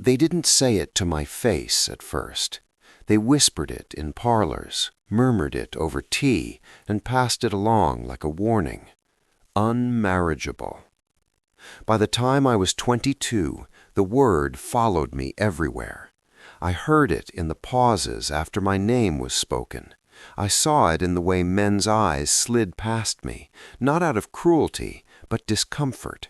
They didn't say it to my face at first. They whispered it in parlors, murmured it over tea, and passed it along like a warning. Unmarriageable. By the time I was 22, the word followed me everywhere. I heard it in the pauses after my name was spoken. I saw it in the way men's eyes slid past me, not out of cruelty, but discomfort,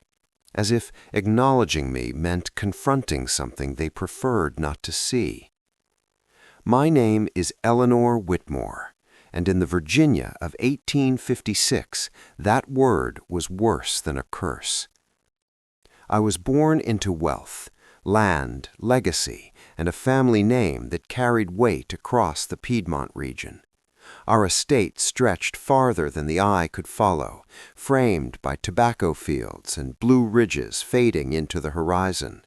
as if acknowledging me meant confronting something they preferred not to see. My name is Eleanor Whitmore, and in the Virginia of 1856, that word was worse than a curse. I was born into wealth, land, legacy, and a family name that carried weight across the Piedmont region. Our estate stretched farther than the eye could follow, framed by tobacco fields and blue ridges fading into the horizon.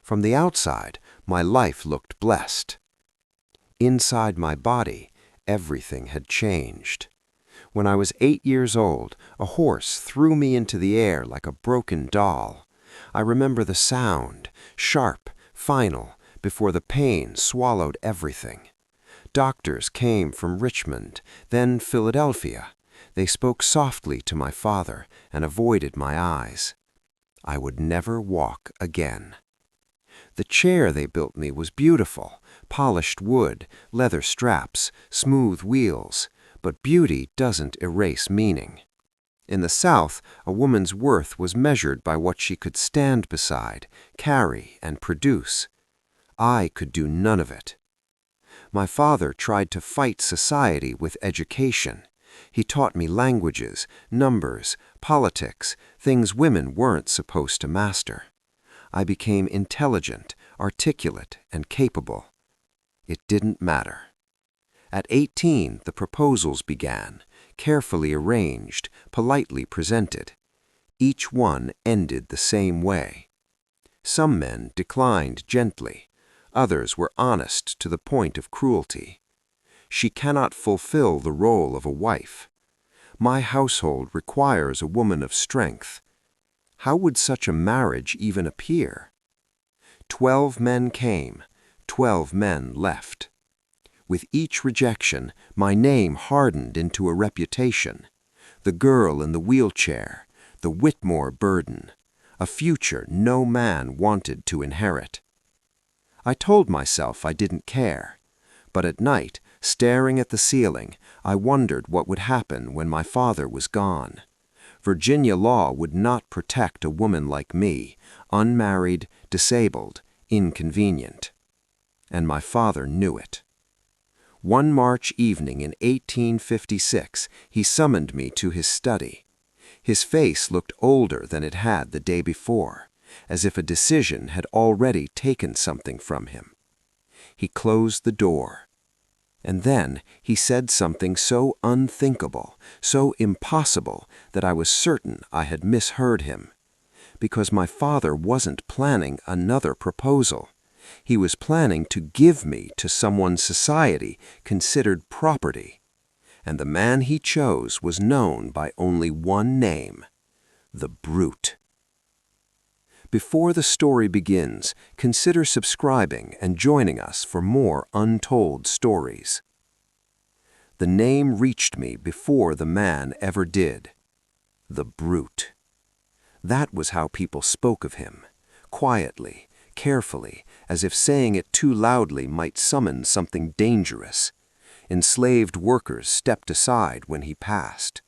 From the outside, my life looked blessed. Inside my body, everything had changed. When I was 8 years old, a horse threw me into the air like a broken doll. I remember the sound, sharp, final, before the pain swallowed everything. Doctors came from Richmond, then Philadelphia. They spoke softly to my father and avoided my eyes. I would never walk again. The chair they built me was beautiful, polished wood, leather straps, smooth wheels, but beauty doesn't erase meaning. In the South, a woman's worth was measured by what she could stand beside, carry, and produce. I could do none of it. My father tried to fight society with education. He taught me languages, numbers, politics, things women weren't supposed to master. I became intelligent, articulate, and capable. It didn't matter. At 18, the proposals began, carefully arranged, politely presented. Each one ended the same way. Some men declined gently. Others were honest to the point of cruelty. She cannot fulfill the role of a wife. My household requires a woman of strength. How would such a marriage even appear? 12 men came, 12 men left. With each rejection, my name hardened into a reputation. The girl in the wheelchair, the Whitmore burden, a future no man wanted to inherit. I told myself I didn't care, but at night, staring at the ceiling, I wondered what would happen when my father was gone. Virginia law would not protect a woman like me, unmarried, disabled, inconvenient. And my father knew it. One March evening in 1856, he summoned me to his study. His face looked older than it had the day before, as if a decision had already taken something from him. He closed the door. And then he said something so unthinkable, so impossible, that I was certain I had misheard him. Because my father wasn't planning another proposal. He was planning to give me to someone society considered property. And the man he chose was known by only one name: the Brute. Before the story begins, consider subscribing and joining us for more untold stories. The name reached me before the man ever did. The Brute. That was how people spoke of him, quietly, carefully, as if saying it too loudly might summon something dangerous. Enslaved workers stepped aside when he passed.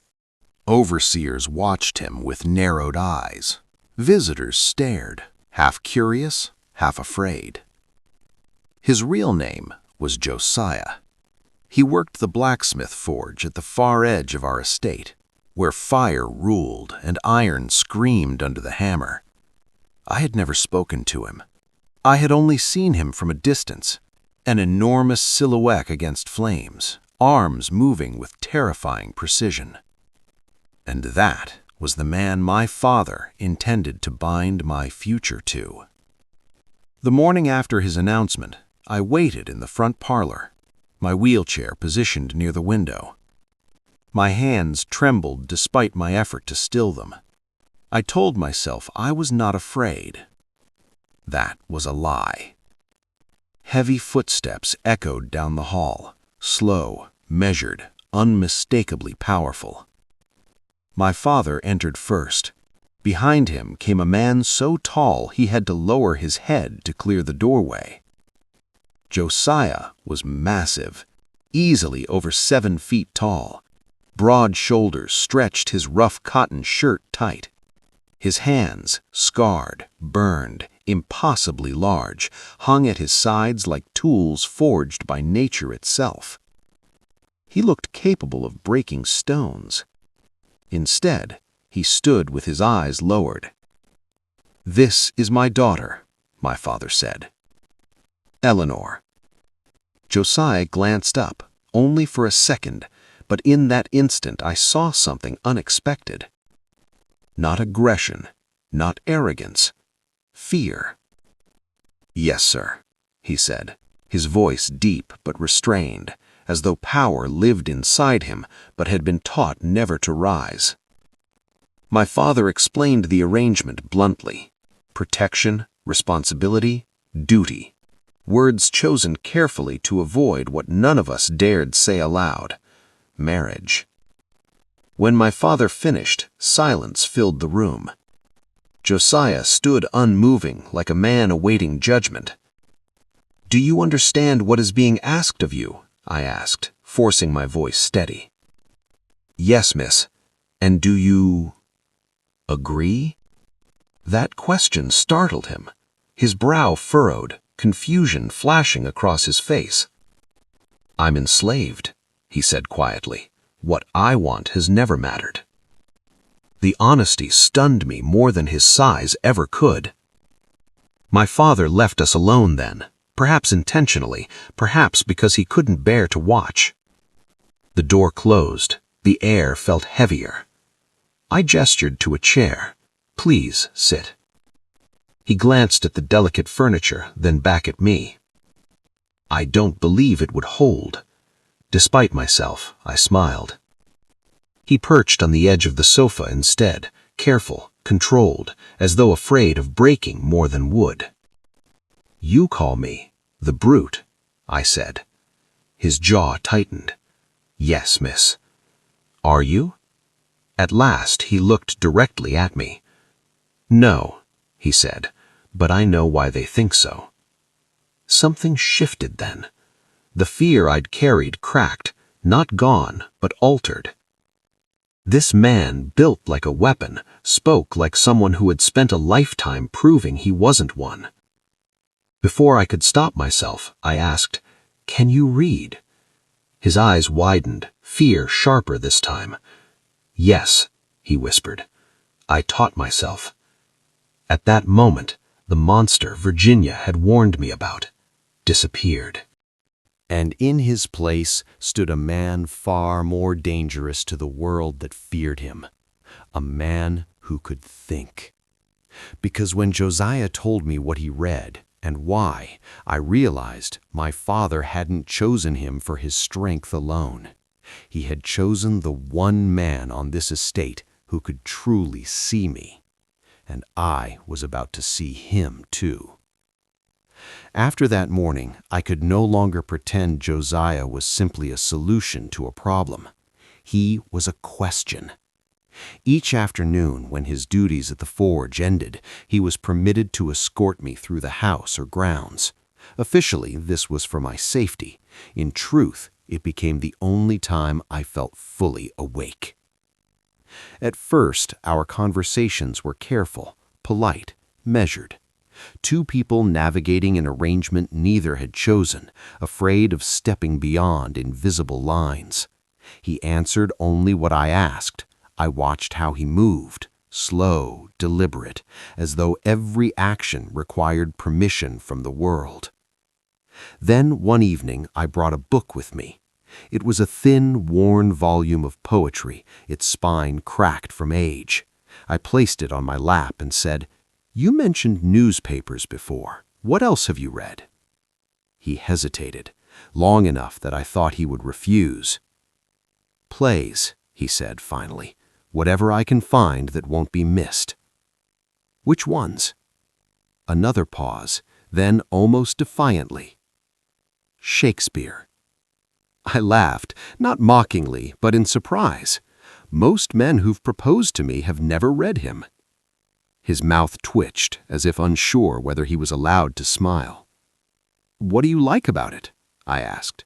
Overseers watched him with narrowed eyes. Visitors stared, half curious, half afraid. His real name was Josiah. He worked the blacksmith forge at the far edge of our estate, where fire ruled and iron screamed under the hammer. I had never spoken to him. I had only seen him from a distance, an enormous silhouette against flames, arms moving with terrifying precision. And that was the man my father intended to bind my future to. The morning after his announcement, I waited in the front parlor, my wheelchair positioned near the window. My hands trembled despite my effort to still them. I told myself I was not afraid. That was a lie. Heavy footsteps echoed down the hall, slow, measured, unmistakably powerful. My father entered first. Behind him came a man so tall he had to lower his head to clear the doorway. Josiah was massive, easily over 7 feet tall. Broad shoulders stretched his rough cotton shirt tight. His hands, scarred, burned, impossibly large, hung at his sides like tools forged by nature itself. He looked capable of breaking stones. Instead, he stood with his eyes lowered. "This is my daughter," my father said. "Eleanor." Josiah glanced up, only for a second, but in that instant I saw something unexpected. Not aggression, not arrogance, fear. "Yes, sir," he said, his voice deep but restrained, as though power lived inside him but had been taught never to rise. My father explained the arrangement bluntly. Protection, responsibility, duty. Words chosen carefully to avoid what none of us dared say aloud: marriage. When my father finished, silence filled the room. Josiah stood unmoving, like a man awaiting judgment. "Do you understand what is being asked of you?" I asked, forcing my voice steady. "Yes, miss. And do you agree?" That question startled him. His brow furrowed, confusion flashing across his face. "I'm enslaved," he said quietly. "What I want has never mattered." The honesty stunned me more than his size ever could. My father left us alone then, perhaps intentionally, perhaps because he couldn't bear to watch. The door closed. The air felt heavier. I gestured to a chair. "Please, sit." He glanced at the delicate furniture, then back at me. "I don't believe it would hold." Despite myself, I smiled. He perched on the edge of the sofa instead, careful, controlled, as though afraid of breaking more than wood. "You call me the brute," I said. His jaw tightened. "Yes, miss." "Are you?" At last he looked directly at me. "No," he said, "but I know why they think so." Something shifted then. The fear I'd carried cracked, not gone, but altered. This man, built like a weapon, spoke like someone who had spent a lifetime proving he wasn't one. Before I could stop myself, I asked, "Can you read?" His eyes widened, fear sharper this time. "Yes," he whispered. "I taught myself." At that moment, the monster Virginia had warned me about disappeared. And in his place stood a man far more dangerous to the world that feared him, a man who could think. Because when Josiah told me what he read and why, I realized my father hadn't chosen him for his strength alone. He had chosen the one man on this estate who could truly see me. And I was about to see him too. After that morning, I could no longer pretend Josiah was simply a solution to a problem. He was a question. Each afternoon, when his duties at the forge ended, he was permitted to escort me through the house or grounds. Officially, this was for my safety. In truth, it became the only time I felt fully awake. At first, our conversations were careful, polite, measured. Two people navigating an arrangement neither had chosen, afraid of stepping beyond invisible lines. He answered only what I asked. I watched how he moved, slow, deliberate, as though every action required permission from the world. Then one evening I brought a book with me. It was a thin, worn volume of poetry, its spine cracked from age. I placed it on my lap and said, "You mentioned newspapers before. What else have you read?" He hesitated, long enough that I thought he would refuse. "Plays," he said finally, "whatever I can find that won't be missed." "Which ones?" Another pause, then almost defiantly, "Shakespeare." I laughed, not mockingly, but in surprise. Most men who've proposed to me have never read him. His mouth twitched, as if unsure whether he was allowed to smile. "What do you like about it?" I asked.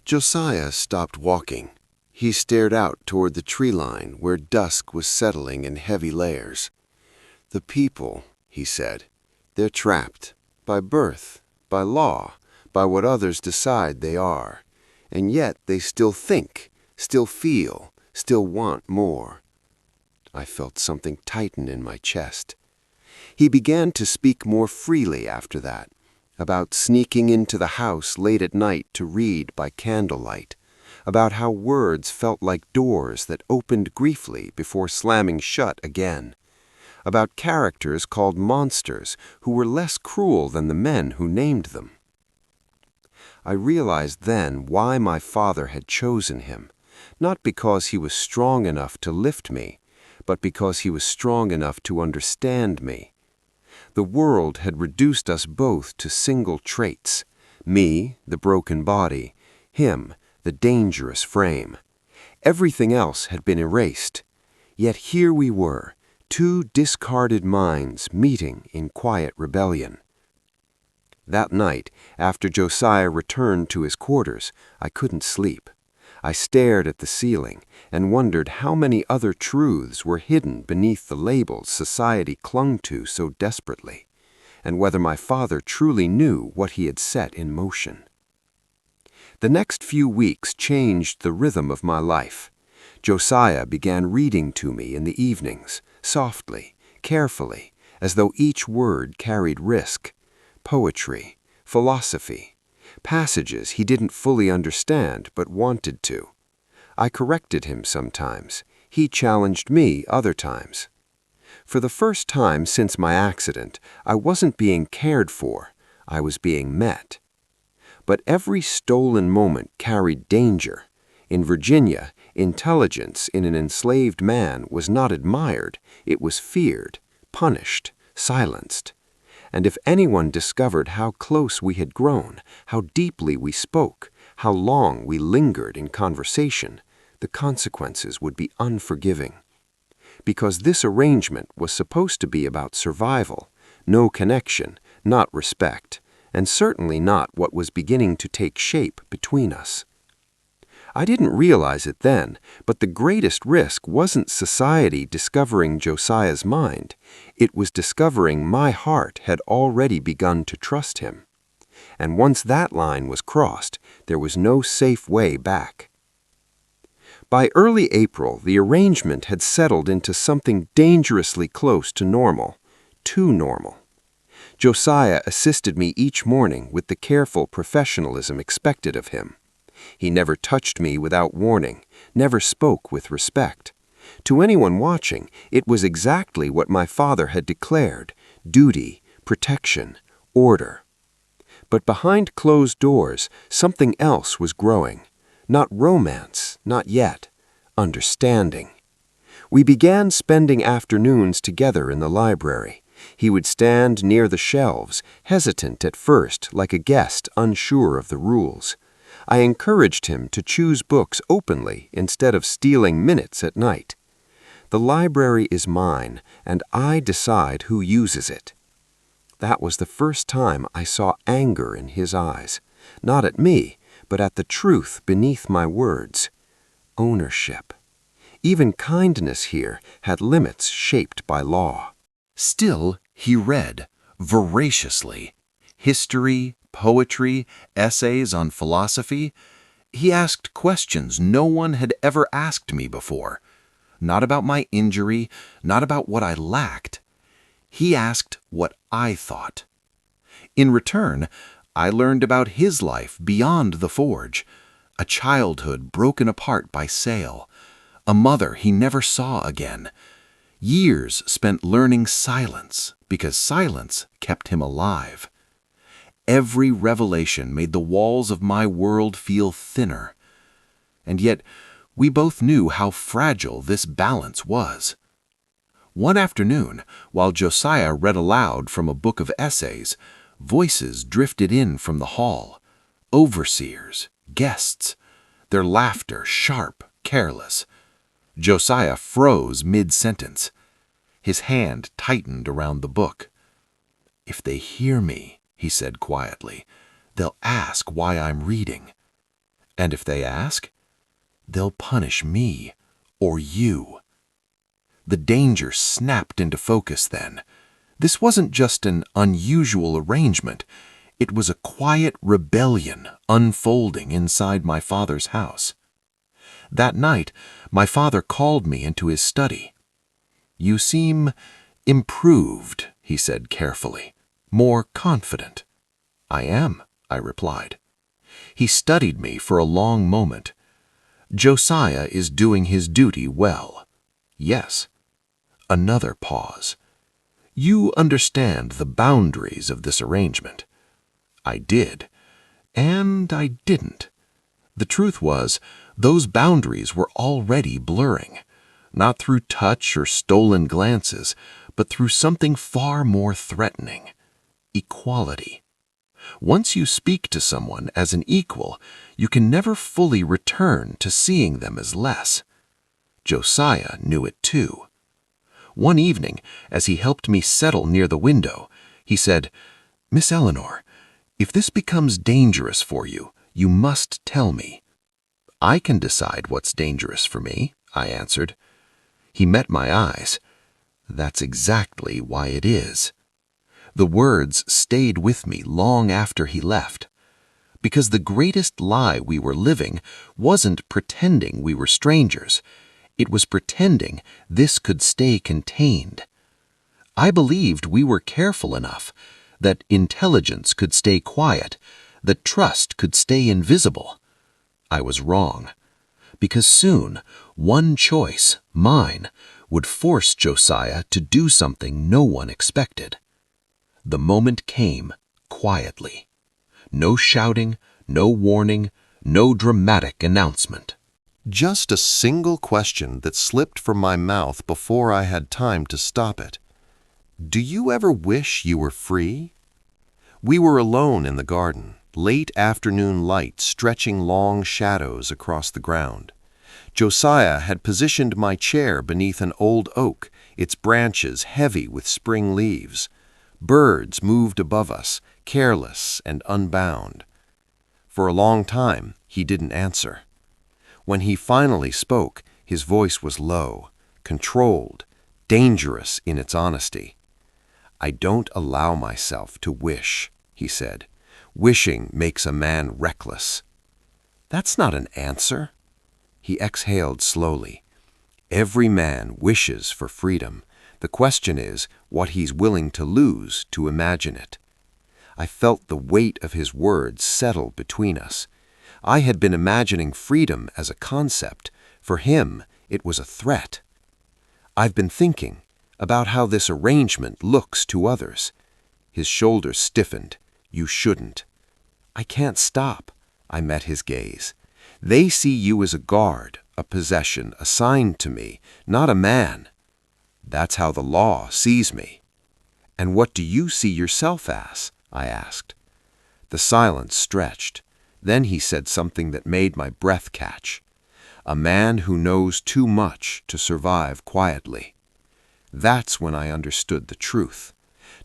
Josiah stopped walking. He stared out toward the tree line where dusk was settling in heavy layers. "The people," he said, "they're trapped. By birth, by law, by what others decide they are. And yet they still think, still feel, still want more." I felt something tighten in my chest. He began to speak more freely after that, about sneaking into the house late at night to read by candlelight, about how words felt like doors that opened briefly before slamming shut again, about characters called monsters who were less cruel than the men who named them. I realized then why my father had chosen him, not because he was strong enough to lift me, but because he was strong enough to understand me. The world had reduced us both to single traits, me, the broken body, him, the dangerous frame. Everything else had been erased. Yet here we were, two discarded minds meeting in quiet rebellion. That night, after Josiah returned to his quarters, I couldn't sleep. I stared at the ceiling and wondered how many other truths were hidden beneath the labels society clung to so desperately, and whether my father truly knew what he had set in motion. The next few weeks changed the rhythm of my life. Josiah began reading to me in the evenings, softly, carefully, as though each word carried risk. Poetry, philosophy, passages he didn't fully understand but wanted to. I corrected him sometimes. He challenged me other times. For the first time since my accident, I wasn't being cared for. I was being met. But every stolen moment carried danger. In Virginia, intelligence in an enslaved man was not admired. It was feared, punished, silenced. And if anyone discovered how close we had grown, how deeply we spoke, how long we lingered in conversation, the consequences would be unforgiving. Because this arrangement was supposed to be about survival, no connection, not respect, and certainly not what was beginning to take shape between us. I didn't realize it then, but the greatest risk wasn't society discovering Josiah's mind. It was discovering my heart had already begun to trust him. And once that line was crossed, there was no safe way back. By early April, the arrangement had settled into something dangerously close to normal, too normal. Josiah assisted me each morning with the careful professionalism expected of him. He never touched me without warning, never spoke with respect. To anyone watching, it was exactly what my father had declared: duty, protection, order. But behind closed doors, something else was growing. Not romance, not yet. Understanding. We began spending afternoons together in the library. He would stand near the shelves, hesitant at first, like a guest unsure of the rules. I encouraged him to choose books openly instead of stealing minutes at night. The library is mine, and I decide who uses it. That was the first time I saw anger in his eyes, not at me, but at the truth beneath my words. Ownership. Even kindness here had limits shaped by law. Still, he read, voraciously. History, poetry, essays on philosophy. He asked questions no one had ever asked me before. Not about my injury, not about what I lacked. He asked what I thought. In return, I learned about his life beyond the forge, a childhood broken apart by sale, a mother he never saw again, years spent learning silence because silence kept him alive. Every revelation made the walls of my world feel thinner. And yet, we both knew how fragile this balance was. One afternoon, while Josiah read aloud from a book of essays, voices drifted in from the hall. Overseers, guests, their laughter sharp, careless. Josiah froze mid-sentence. His hand tightened around the book. "If they hear me," he said quietly, "they'll ask why I'm reading. And if they ask, they'll punish me or you." The danger snapped into focus then. This wasn't just an unusual arrangement. It was a quiet rebellion unfolding inside my father's house. That night, my father called me into his study. "You seem improved," he said carefully, "more confident." "I am," I replied. He studied me for a long moment. "Josiah is doing his duty well." "Yes." Another pause. "You understand the boundaries of this arrangement." I did, and I didn't. The truth was, those boundaries were already blurring, not through touch or stolen glances, but through something far more threatening: equality. Once you speak to someone as an equal, you can never fully return to seeing them as less. Josiah knew it too. One evening, as he helped me settle near the window, he said, "Miss Eleanor, if this becomes dangerous for you, you must tell me." "I can decide what's dangerous for me," I answered. He met my eyes. "That's exactly why it is." The words stayed with me long after he left. Because the greatest lie we were living wasn't pretending we were strangers. It was pretending this could stay contained. I believed we were careful enough, that intelligence could stay quiet, that trust could stay invisible. I was wrong. Because soon, one choice, mine, would force Josiah to do something no one expected. The moment came quietly. No shouting, no warning, no dramatic announcement. Just a single question that slipped from my mouth before I had time to stop it. "Do you ever wish you were free?" We were alone in the garden, late afternoon light stretching long shadows across the ground. Josiah had positioned my chair beneath an old oak, its branches heavy with spring leaves. Birds moved above us, careless and unbound. For a long time, he didn't answer. When he finally spoke, his voice was low, controlled, dangerous in its honesty. "I don't allow myself to wish," he said. "Wishing makes a man reckless." "That's not an answer." He exhaled slowly. "Every man wishes for freedom. The question is what he's willing to lose to imagine it." I felt the weight of his words settle between us. I had been imagining freedom as a concept. For him, it was a threat. "I've been thinking about how this arrangement looks to others." His shoulders stiffened. "You shouldn't." "I can't stop." I met his gaze. "They see you as a guard, a possession assigned to me, not a man." "That's how the law sees me." "And what do you see yourself as?" I asked. The silence stretched. Then he said something that made my breath catch. "A man who knows too much to survive quietly." That's when I understood the truth.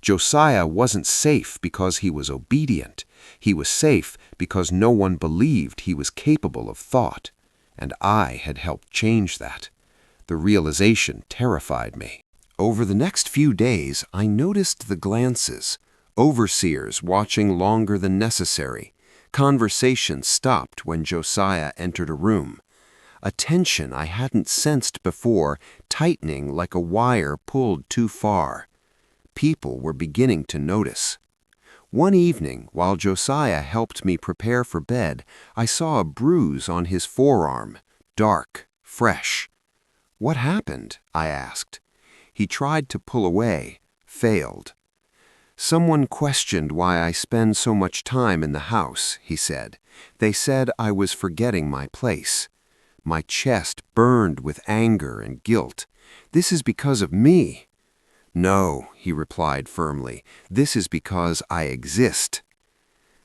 Josiah wasn't safe because he was obedient. He was safe because no one believed he was capable of thought. And I had helped change that. The realization terrified me. Over the next few days, I noticed the glances. Overseers watching longer than necessary. Conversation stopped when Josiah entered a room. A tension I hadn't sensed before, tightening like a wire pulled too far. People were beginning to notice. One evening, while Josiah helped me prepare for bed, I saw a bruise on his forearm, dark, fresh. "What happened?" I asked. He tried to pull away, failed. "Someone questioned why I spend so much time in the house," he said. "They said I was forgetting my place." My chest burned with anger and guilt. This is because of me." "No," he replied firmly, "this is because I exist."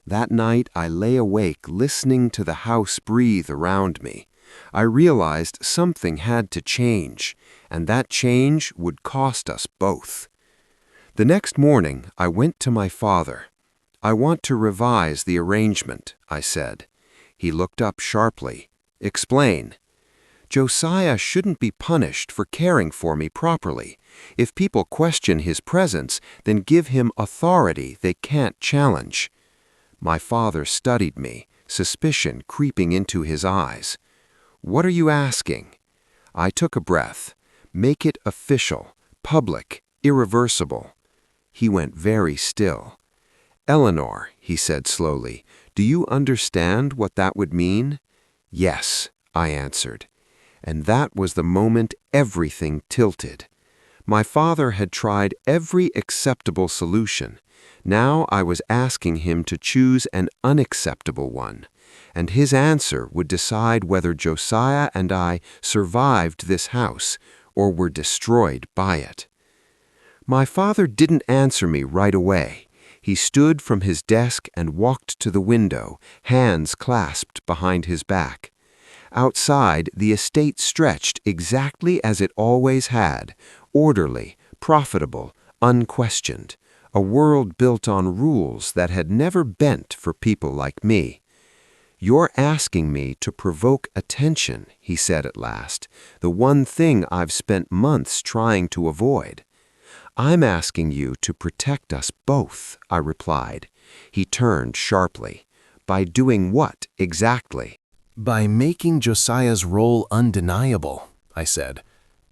That night I lay awake listening to the house breathe around me. I realized something had to change, and that change would cost us both. The next morning I went to my father. "I want to revise the arrangement," I said. He looked up sharply. "Explain." "Josiah shouldn't be punished for caring for me properly. If people question his presence, then give him authority they can't challenge." My father studied me, suspicion creeping into his eyes. "What are you asking?" I took a breath. "Make it official, public, irreversible." He went very still. "Eleanor," he said slowly, "do you understand what that would mean?" "Yes," I answered. And that was the moment everything tilted. My father had tried every acceptable solution. Now I was asking him to choose an unacceptable one, and his answer would decide whether Josiah and I survived this house or were destroyed by it. My father didn't answer me right away. He stood from his desk and walked to the window, hands clasped behind his back. Outside, the estate stretched exactly as it always had, orderly, profitable, unquestioned, a world built on rules that had never bent for people like me. "You're asking me to provoke attention," he said at last, "the one thing I've spent months trying to avoid." "I'm asking you to protect us both," I replied. He turned sharply. "By doing what exactly?" "By making Josiah's role undeniable," I said.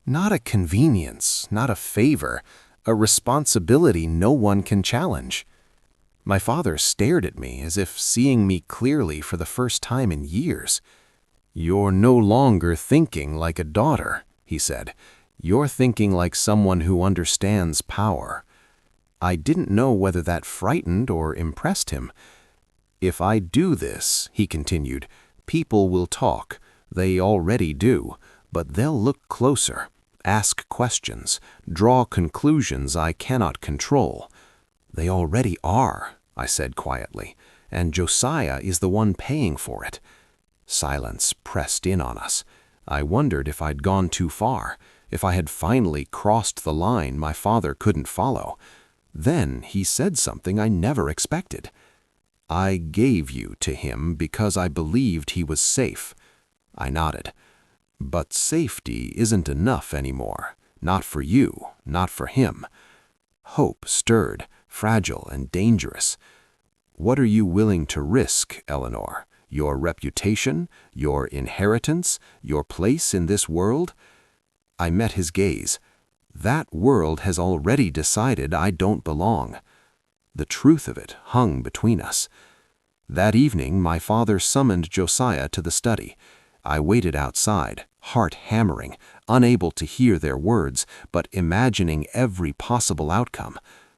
"Not a convenience, not a favor, a responsibility no one can challenge." My father stared at me as if seeing me clearly for the first time in years. "You're no longer thinking like a daughter," he said. "You're thinking like someone who understands power." I didn't know whether that frightened or impressed him. "If I do this," he continued, "people will talk. They already do, but they'll look closer, ask questions, draw conclusions I cannot control." "They already are," I said quietly, "and Josiah is the one paying for it." Silence pressed in on us. I wondered if I'd gone too far, if I had finally crossed the line my father couldn't follow. Then he said something I never expected. "I gave you to him because I believed he was safe." I nodded. "But safety isn't enough anymore. Not for you, not for him." Hope stirred, fragile and dangerous. "What are you willing to risk, Eleanor? Your reputation, your inheritance, your place in this world?" I met his gaze. "That world has already decided I don't belong." The truth of it hung between us. That evening, my father summoned Josiah to the study. I waited outside, heart hammering, unable to hear their words, but imagining every possible outcome: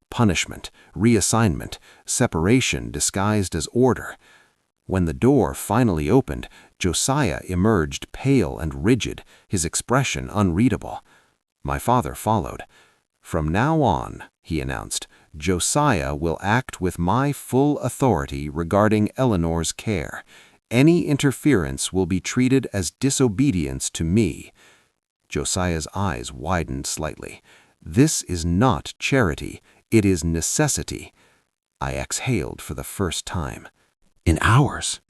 punishment, reassignment, separation disguised as order. When the door finally opened, Josiah emerged pale and rigid, his expression unreadable. My father followed. "From now on," he announced, "Josiah will act with my full authority regarding Eleanor's care. Any interference will be treated as disobedience to me." Josiah's eyes widened slightly. "This is not charity, it is necessity." I exhaled for the first time. In hours.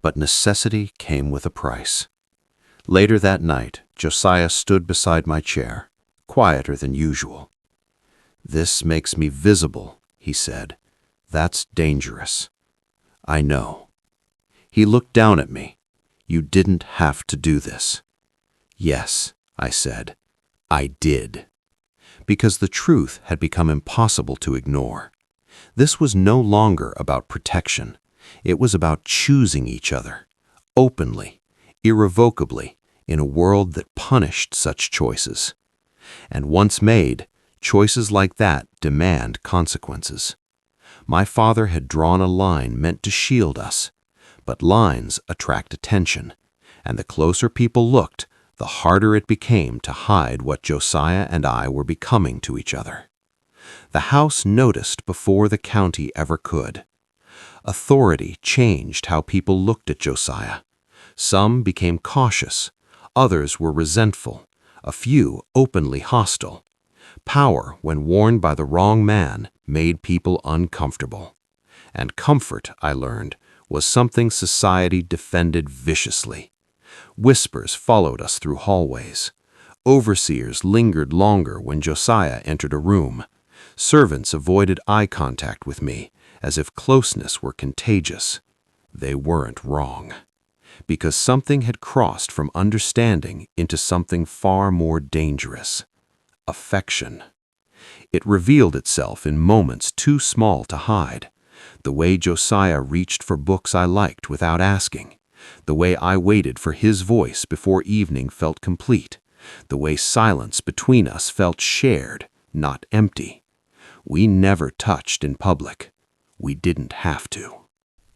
But necessity came with a price. Later that night, Josiah stood beside my chair, quieter than usual. "This makes me visible," he said. "That's dangerous." "I know." He looked down at me. "You didn't have to do this." "Yes," I said, "I did." Because the truth had become impossible to ignore. This was no longer about protection. It was about choosing each other, openly, irrevocably, in a world that punished such choices. And once made, choices like that demand consequences. My father had drawn a line meant to shield us, but lines attract attention, and the closer people looked, the harder it became to hide what Josiah and I were becoming to each other. The House noticed before the county ever could. Authority changed how people looked at Josiah. Some became cautious, others were resentful, a few openly hostile. Power, when worn by the wrong man, made people uncomfortable. And comfort, I learned, was something society defended viciously. Whispers followed us through hallways. Overseers lingered longer when Josiah entered a room. Servants avoided eye contact with me, as if closeness were contagious. They weren't wrong. Because something had crossed from understanding into something far more dangerous. Affection. It revealed itself in moments too small to hide. The way Josiah reached for books I liked without asking. The way I waited for his voice before evening felt complete. The way silence between us felt shared, not empty. We never touched in public. We didn't have to.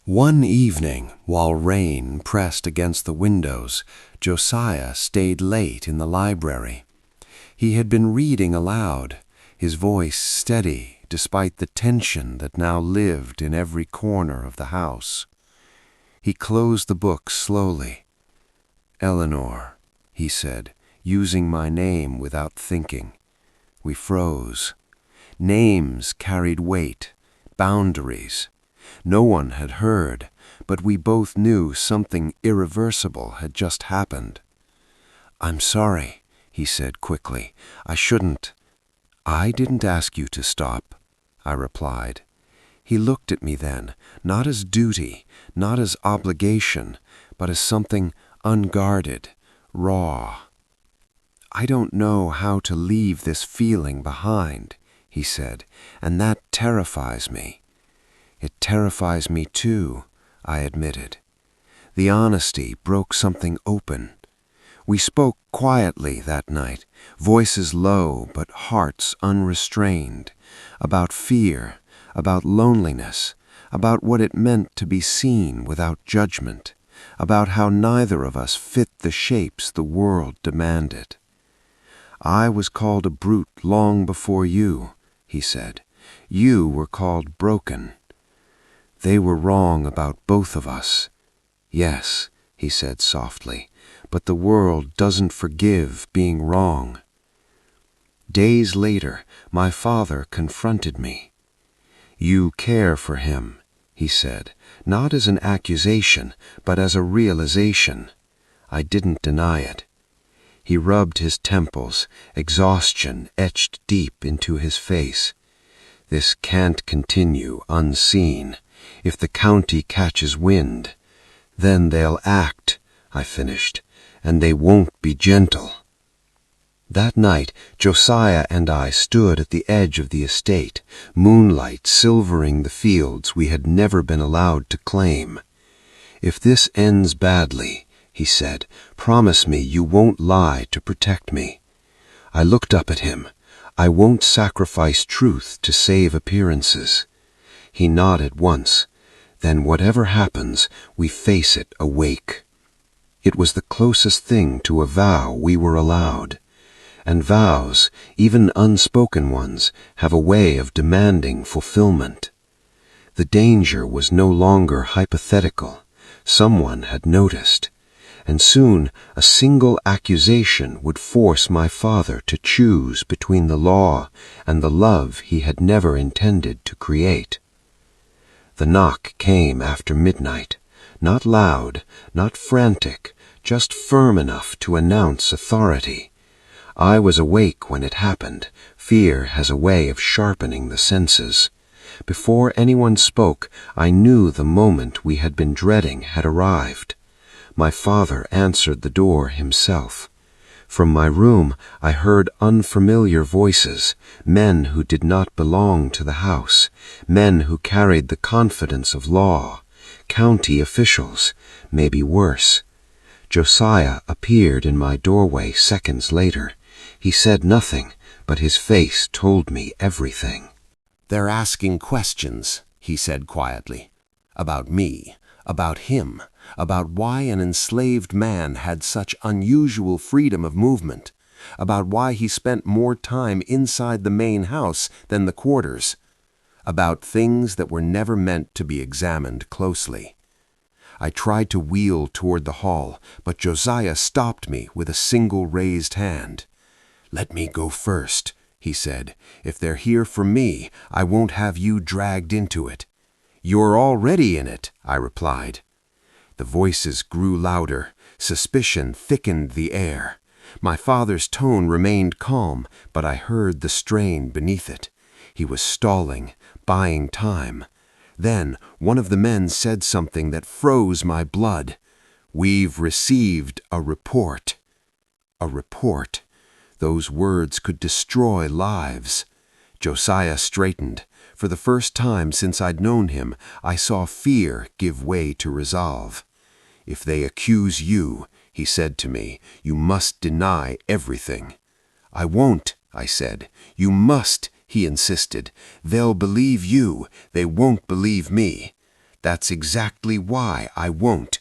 One evening, while rain pressed against the windows, Josiah stayed late in the library. He had been reading aloud, his voice steady despite the tension that now lived in every corner of the house. He closed the book slowly. "Eleanor," he said, using my name without thinking. We froze. Names carried weight, boundaries. No one had heard, but we both knew something irreversible had just happened. "I'm sorry," he said quickly. "I shouldn't." "I didn't ask you to stop," I replied. He looked at me then, not as duty, not as obligation, but as something unguarded, raw. "I don't know how to leave this feeling behind," he said, "and that terrifies me." "It terrifies me too," I admitted. The honesty broke something open. We spoke quietly that night, voices low but hearts unrestrained, about fear, about loneliness, about what it meant to be seen without judgment, about how neither of us fit the shapes the world demanded. "I was called a brute long before you," he said. "You were called broken. They were wrong about both of us." "Yes," he said softly, "but the world doesn't forgive being wrong." Days later, my father confronted me. "You care for him," he said, not as an accusation, but as a realization. I didn't deny it. He rubbed his temples, exhaustion etched deep into his face. "This can't continue unseen. If the county catches wind, then they'll act," I finished, "and they won't be gentle." That night, Josiah and I stood at the edge of the estate, moonlight silvering the fields we had never been allowed to claim. "If this ends badly," he said, "promise me you won't lie to protect me." I looked up at him. "I won't sacrifice truth to save appearances." He nodded once. "Then whatever happens, we face it awake." It was the closest thing to a vow we were allowed. And vows, even unspoken ones, have a way of demanding fulfillment. The danger was no longer hypothetical. Someone had noticed. And soon a single accusation would force my father to choose between the law and the love he had never intended to create. The knock came after midnight, not loud, not frantic, just firm enough to announce authority. I was awake when it happened. Fear has a way of sharpening the senses. Before anyone spoke, I knew the moment we had been dreading had arrived. My father answered the door himself. From my room I heard unfamiliar voices, men who did not belong to the house, men who carried the confidence of law, county officials, maybe worse. Josiah appeared in my doorway seconds later. He said nothing, but his face told me everything. "They're asking questions," he said quietly, "about me, about him, about why an enslaved man had such unusual freedom of movement, about why he spent more time inside the main house than the quarters, about things that were never meant to be examined closely. I tried to wheel toward the hall, but Josiah stopped me with a single raised hand. "Let me go first," he said. "If they're here for me, I won't have you dragged into it." "You're already in it," I replied. The voices grew louder. Suspicion thickened the air. My father's tone remained calm, but I heard the strain beneath it. He was stalling, buying time. Then one of the men said something that froze my blood. "We've received a report." A report. Those words could destroy lives. Josiah straightened. For the first time since I'd known him, I saw fear give way to resolve. "If they accuse you," he said to me, "you must deny everything." "I won't," I said. "You must," he insisted. "They'll believe you. They won't believe me." "That's exactly why I won't."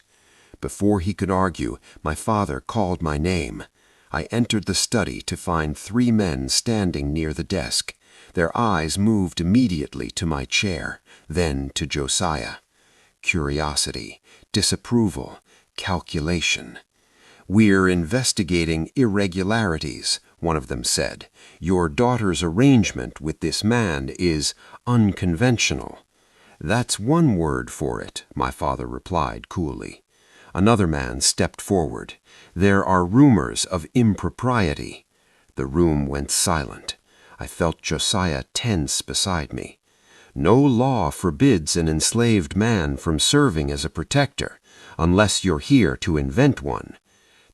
Before he could argue, my father called my name. I entered the study to find 3 men standing near the desk. Their eyes moved immediately to my chair, then to Josiah. Curiosity, disapproval, calculation. "We're investigating irregularities," one of them said. "Your daughter's arrangement with this man is unconventional." "That's one word for it," my father replied coolly. Another man stepped forward. "There are rumors of impropriety." The room went silent. I felt Josiah tense beside me. "No law forbids an enslaved man from serving as a protector, unless you're here to invent one."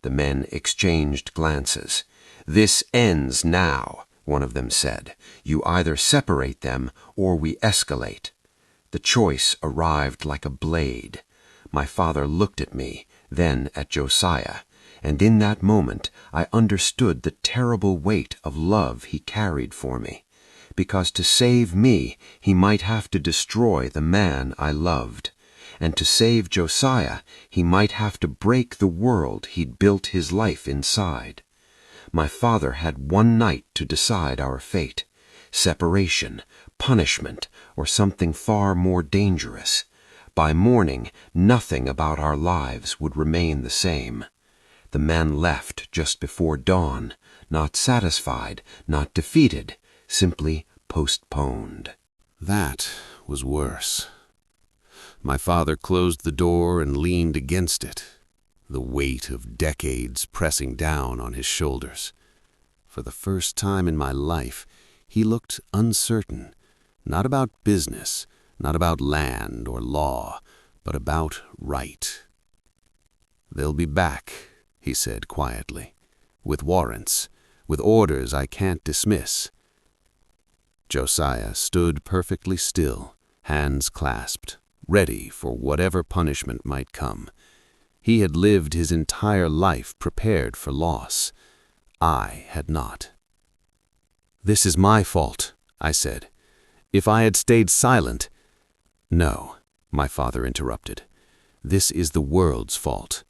The men exchanged glances. "This ends now," one of them said. "You either separate them or we escalate." The choice arrived like a blade. My father looked at me, then at Josiah, and in that moment I understood the terrible weight of love he carried for me, because to save me he might have to destroy the man I loved, and to save Josiah he might have to break the world he'd built his life inside. My father had one night to decide our fate: separation, punishment, or something far more dangerous. By morning, nothing about our lives would remain the same. The men left just before dawn, not satisfied, not defeated, simply postponed. That was worse. My father closed the door and leaned against it, the weight of decades pressing down on his shoulders. For the first time in my life, he looked uncertain, not about business, not about land or law, but about right. "They'll be back," he said quietly, "with warrants, with orders I can't dismiss." Josiah stood perfectly still, hands clasped, ready for whatever punishment might come. He had lived his entire life prepared for loss. I had not. "This is my fault," I said. "If I had stayed silent—" "No," my father interrupted. "This is the world's fault.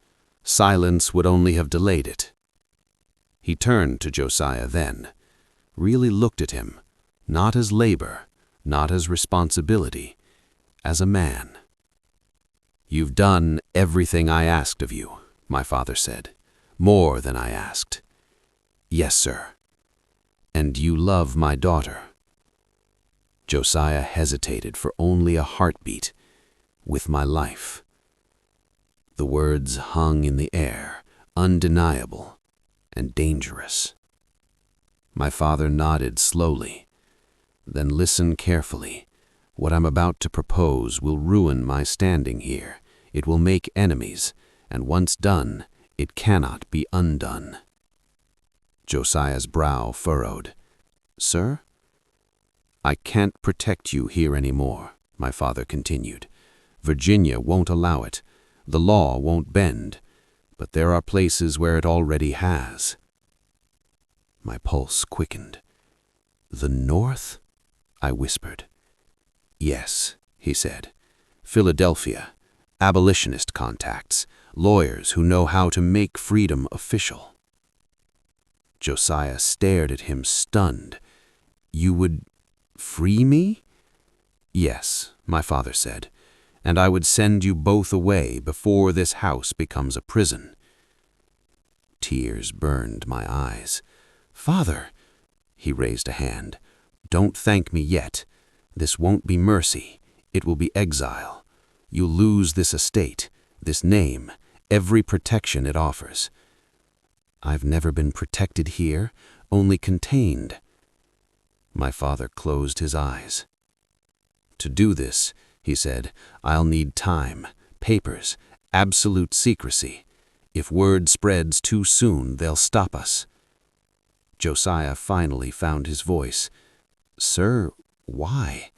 Silence would only have delayed it." He turned to Josiah then, really looked at him, not as labor, not as responsibility, as a man. "You've done everything I asked of you," my father said. "More than I asked." "Yes, sir." "And you love my daughter." Josiah hesitated for only a heartbeat. "With my life." The words hung in the air, undeniable and dangerous. My father nodded slowly. "Then listen carefully. What I'm about to propose will ruin my standing here. It will make enemies, and once done, it cannot be undone." Josiah's brow furrowed. "Sir?" "I can't protect you here anymore," my father continued. "Virginia won't allow it. The law won't bend. But there are places where it already has." My pulse quickened. "The North?" I whispered. "Yes," he said. "Philadelphia, Abolitionist contacts, lawyers who know how to make freedom official. Josiah stared at him, stunned. "You would free me?" "Yes," my father said, "and I would send you both away before this house becomes a prison." Tears burned my eyes. "Father," he raised a hand, "don't thank me yet. This won't be mercy. It will be exile. You'll lose this estate, this name, every protection it offers." "I've never been protected here, only contained." My father closed his eyes. "To do this," he said, "I'll need time, papers, absolute secrecy. If word spreads too soon, they'll stop us." Josiah finally found his voice. "Sir, why?"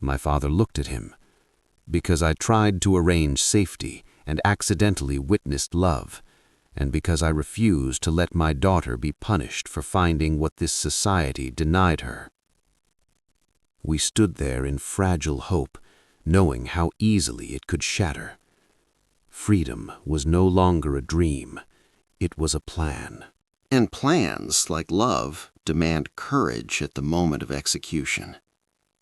My father looked at him. "Because I tried to arrange safety and accidentally witnessed love, and because I refused to let my daughter be punished for finding what this society denied her." We stood there in fragile hope, knowing how easily it could shatter. Freedom was no longer a dream. It was a plan. And plans, like love, demand courage at the moment of execution.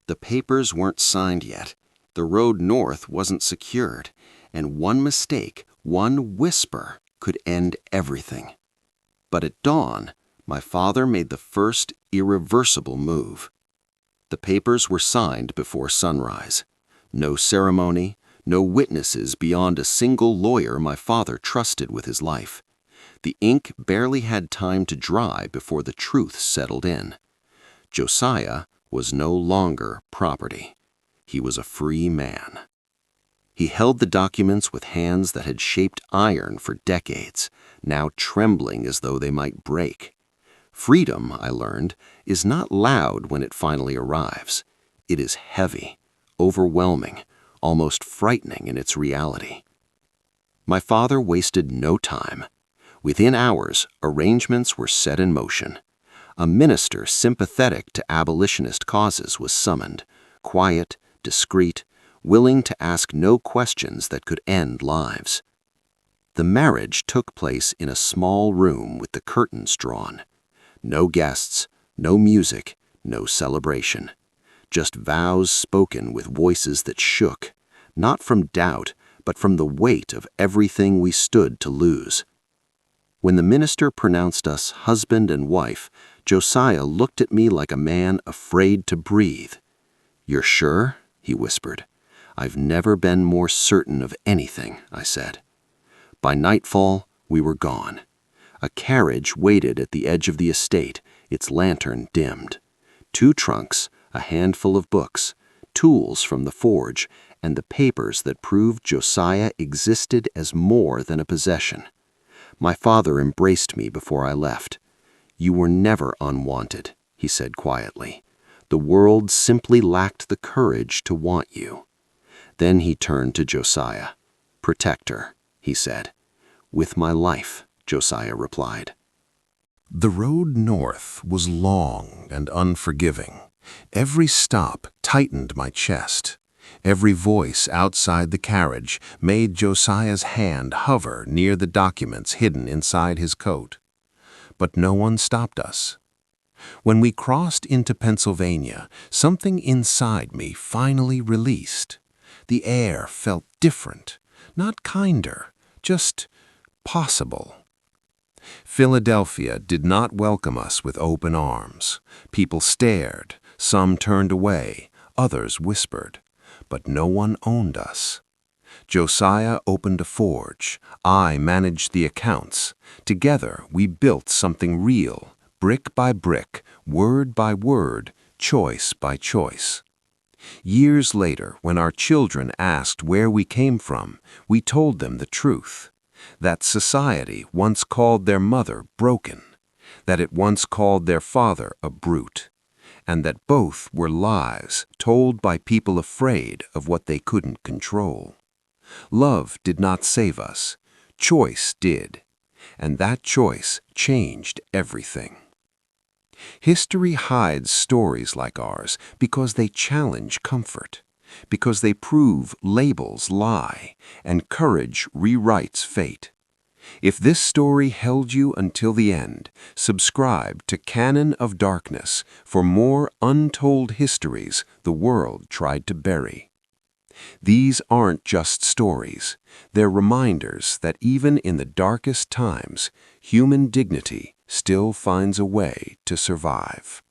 The papers weren't signed yet. The road north wasn't secured. And one mistake, one whisper, could end everything. But at dawn, my father made the first irreversible move. The papers were signed before sunrise. No ceremony, no witnesses beyond a single lawyer my father trusted with his life. The ink barely had time to dry before the truth settled in. Josiah was no longer property. He was a free man. He held the documents with hands that had shaped iron for decades, now trembling as though they might break. Freedom, I learned, is not loud when it finally arrives. It is heavy, overwhelming, almost frightening in its reality. My father wasted no time. Within hours, arrangements were set in motion. A minister sympathetic to abolitionist causes was summoned, quiet, discreet, willing to ask no questions that could end lives. The marriage took place in a small room with the curtains drawn. No guests, no music, no celebration. Just vows spoken with voices that shook, not from doubt, but from the weight of everything we stood to lose. When the minister pronounced us husband and wife, Josiah looked at me like a man afraid to breathe. "You're sure?" he whispered. "I've never been more certain of anything," I said. By nightfall, we were gone. A carriage waited at the edge of the estate, its lantern dimmed. 2 trunks, a handful of books, tools from the forge, and the papers that proved Josiah existed as more than a possession. My father embraced me before I left. "You were never unwanted," he said quietly. "The world simply lacked the courage to want you." Then he turned to Josiah. "Protect her," he said. "With my life," Josiah replied. The road north was long and unforgiving. Every stop tightened my chest. Every voice outside the carriage made Josiah's hand hover near the documents hidden inside his coat. But no one stopped us. When we crossed into Pennsylvania, something inside me finally released. The air felt different, not kinder, just possible. Philadelphia did not welcome us with open arms. People stared, some turned away, others whispered, but no one owned us. Josiah opened a forge. I managed the accounts. Together we built something real, brick by brick, word by word, choice by choice. Years later, when our children asked where we came from, we told them the truth. That society once called their mother broken, that it once called their father a brute, and that both were lies told by people afraid of what they couldn't control. Love did not save us. Choice did, and that choice changed everything. History hides stories like ours because they challenge comfort. because they prove labels lie and courage rewrites fate. If this story held you until the end, subscribe to Canon of Darkness for more untold histories the world tried to bury. These aren't just stories. They're reminders that even in the darkest times, human dignity still finds a way to survive.